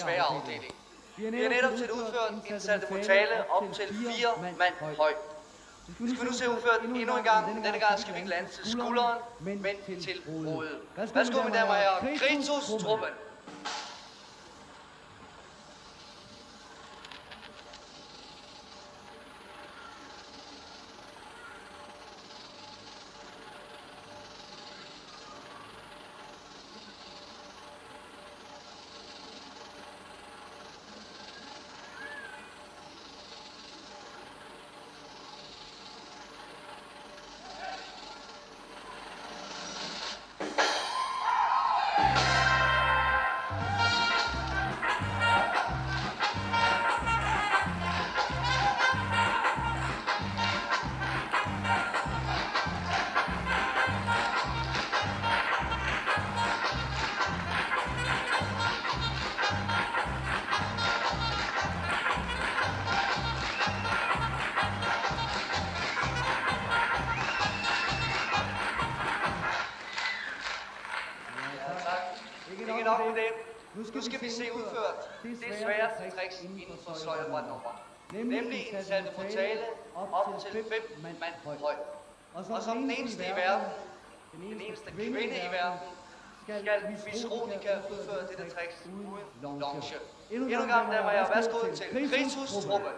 svære afdeling. Vi er netop til udført en saltomortale op til 4 mand høj. Vi skal nu se udført endnu en gang. Denne gang skal vi ikke lande til skulderen, men til hovedet. Værsgo, mine damer og herrer. Kritus-truppen. Ikke nok med det. Nu skal vi se udført det sværeste tricks inden for sløjtebrætnummer. Nemlig en saltomortale op til 5 mand høj. Og som den eneste i verden, den eneste kvinde i verden, skal Miss Ronica udføre dette tricks uden longe. Endnu en gang, der var jeg værsgo til Kritus-truppen.